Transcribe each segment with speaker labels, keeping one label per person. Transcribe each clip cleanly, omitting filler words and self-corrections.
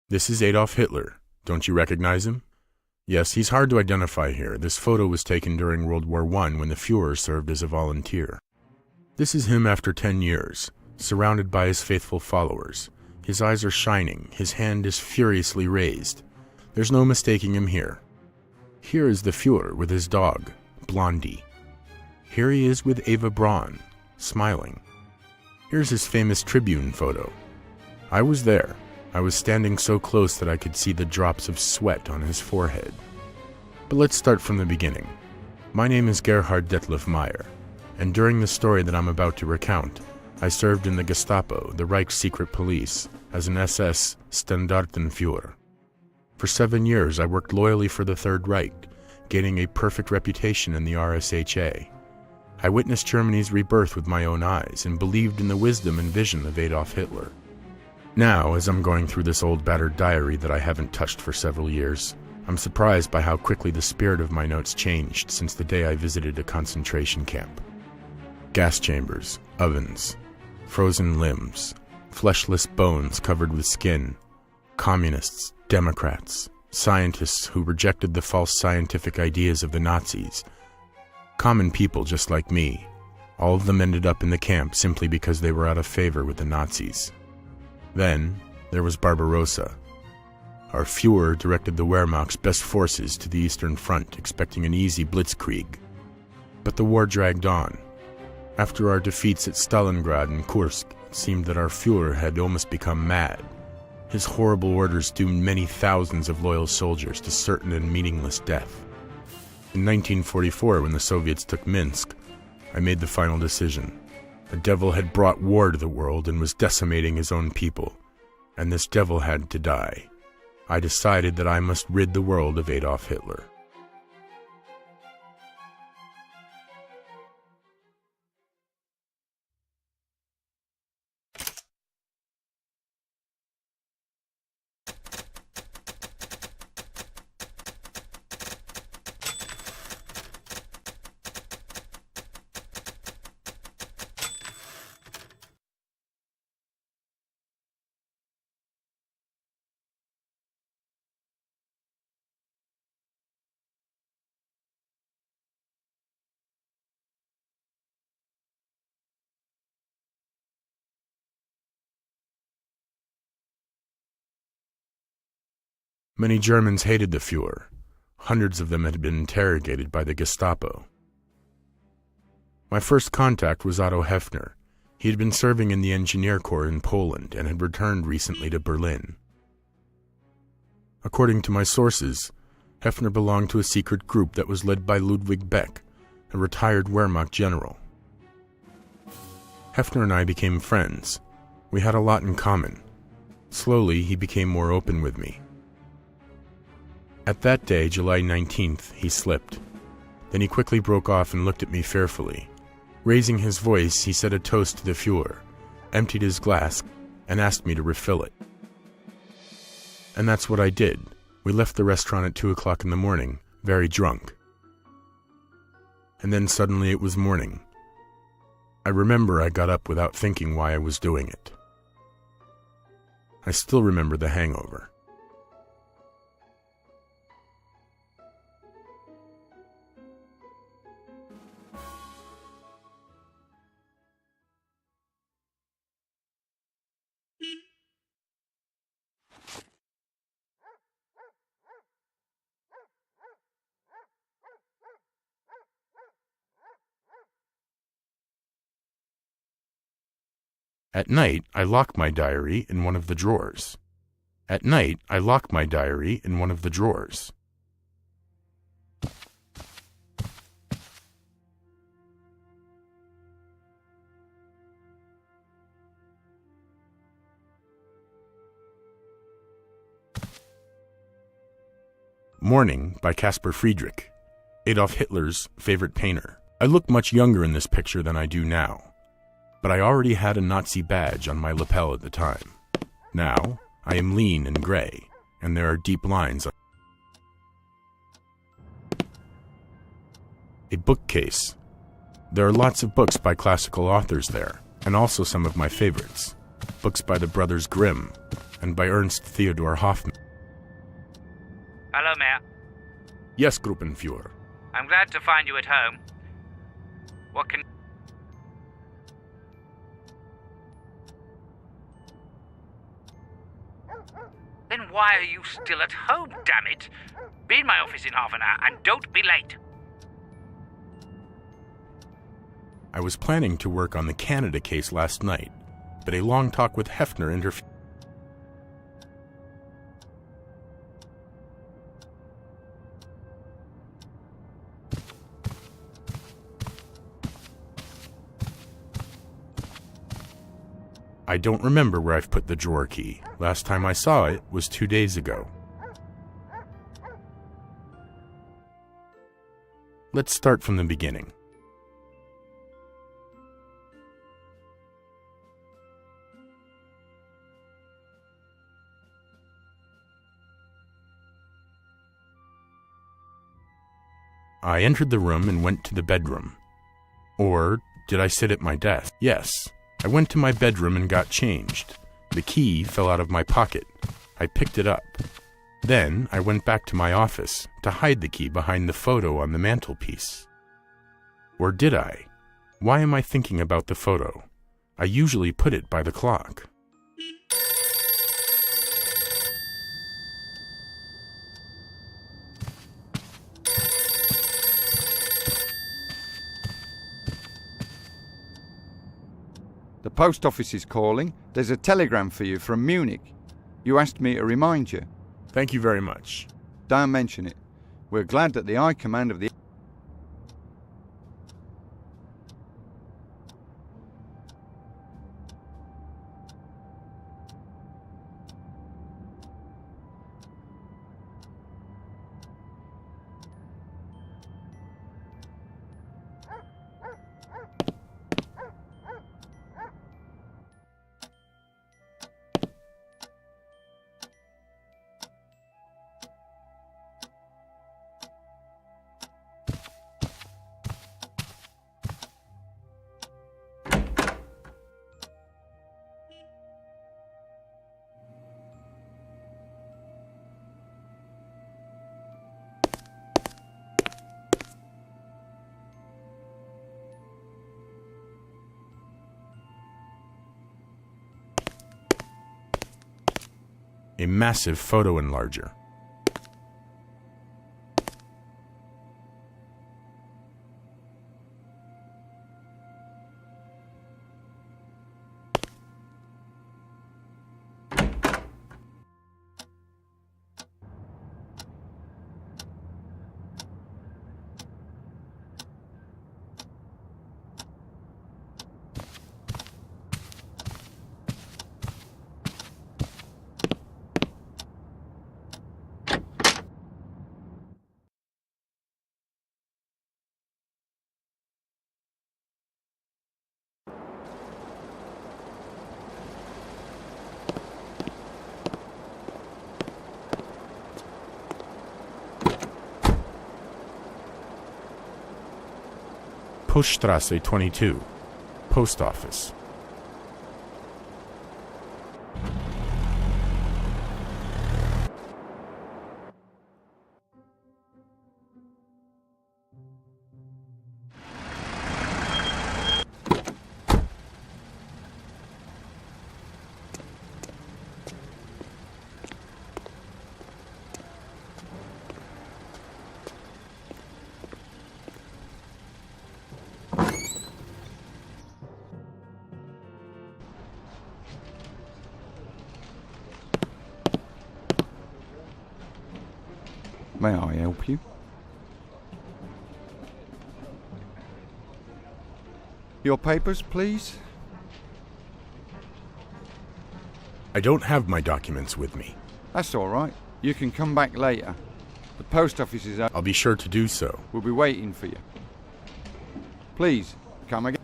Speaker 1: This is Adolf Hitler. Don't you recognize him? Yes, he's hard to identify here. This photo was taken during World War I when the Fuhrer served as a volunteer. This is him after 10 years, surrounded by his faithful followers. His eyes are shining, his hand is furiously raised. There's no mistaking him here. Here is the Fuhrer with his dog, Blondie. Here he is with Eva Braun, smiling. Here's his famous Tribune photo. I was there. I was standing so close that I could see the drops of sweat on his forehead. But let's start from the beginning. My name is Gerhard Detlev Meyer, and during the story that I'm about to recount, I served in the Gestapo, the Reich's secret police, as an SS Standartenführer. For 7 years, I worked loyally for the Third Reich, gaining a perfect reputation in the RSHA. I witnessed Germany's rebirth with my own eyes and believed in the wisdom and vision of Adolf Hitler. Now, as I'm going through this old battered diary that I haven't touched for several years, I'm surprised by how quickly the spirit of my notes changed since the day I visited a concentration camp. Gas chambers, ovens, frozen limbs, fleshless bones covered with skin, communists, Democrats, scientists who rejected the false scientific ideas of the Nazis, common people just like me. All of them ended up in the camp simply because they were out of favor with the Nazis. Then, there was Barbarossa. Our Fuhrer directed the Wehrmacht's best forces to the Eastern Front, expecting an easy blitzkrieg. But the war dragged on. After our defeats at Stalingrad and Kursk, it seemed that our Fuhrer had almost become mad. His horrible orders doomed many thousands of loyal soldiers to certain and meaningless death. In 1944, when the Soviets took Minsk, I made the final decision. The devil had brought war to the world and was decimating his own people, and this devil had to die. I decided that I must rid the world of Adolf Hitler. Many Germans hated the Fuhrer. Hundreds of them had been interrogated by the Gestapo. My first contact was Otto Hefner. He had been serving in the Engineer Corps in Poland and had returned recently to Berlin. According to my sources, Hefner belonged to a secret group that was led by Ludwig Beck, a retired Wehrmacht general. Hefner and I became friends. We had a lot in common. Slowly, he became more open with me. At that day, July 19th, he slipped. Then he quickly broke off and looked at me fearfully. Raising his voice, he said a toast to the Fuhrer, emptied his glass, and asked me to refill it. And that's what I did. We left the restaurant at 2 o'clock in the morning, very drunk. And then suddenly it was morning. I remember I got up without thinking why I was doing it. I still remember the hangover. At night, I lock my diary in one of the drawers. At night, I lock my diary in one of the drawers. Morning by Caspar Friedrich, Adolf Hitler's favorite painter. I look much younger in this picture than I do now, but I already had a Nazi badge on my lapel at the time. Now, I am lean and gray, and there are deep lines. A bookcase. There are lots of books by classical authors there, and also some of my favorites. Books by the Brothers Grimm, and by Ernst Theodor Hoffmann.
Speaker 2: Hello, Mayor.
Speaker 1: Yes, Gruppenführer.
Speaker 2: I'm glad to find you at home. What can... Then why are you still at home, damn it? Be in my office in half an hour, and don't be late.
Speaker 1: I was planning to work on the Canada case last night, but a long talk with Hefner interfered. I don't remember where I've put the drawer key. Last time I saw it was 2 days ago. Let's start from the beginning. I entered the room and went to the bedroom. Or did I sit at my desk? Yes. I went to my bedroom and got changed. The key fell out of my pocket. I picked it up. Then I went back to my office to hide the key behind the photo on the mantelpiece. Or did I? Why am I thinking about the photo? I usually put it by the clock.
Speaker 3: The post office is calling. There's a telegram for you from Munich. You asked me to remind you.
Speaker 1: Thank you very much.
Speaker 3: Don't mention it. We're glad that the High Command of the...
Speaker 1: A massive photo enlarger. Poststrasse 22, Post Office.
Speaker 3: May I help you? Your papers, please?
Speaker 1: I don't have my documents with me.
Speaker 3: That's all right. You can come back later. The post office is up.
Speaker 1: I'll be sure to do so.
Speaker 3: We'll be waiting for you. Please, come again.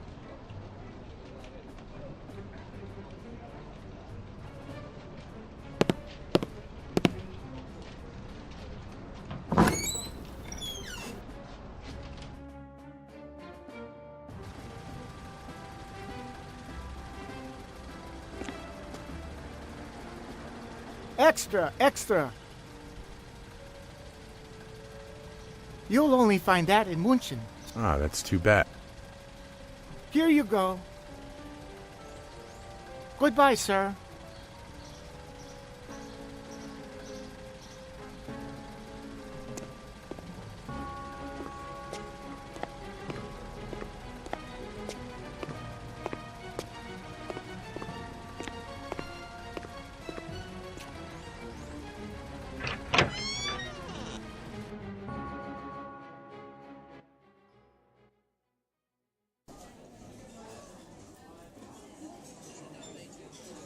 Speaker 4: Extra, extra. You'll only find that in München.
Speaker 1: Ah, that's too bad.
Speaker 4: Here you go. Goodbye, sir.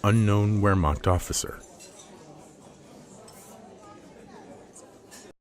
Speaker 1: Unknown Wehrmacht officer.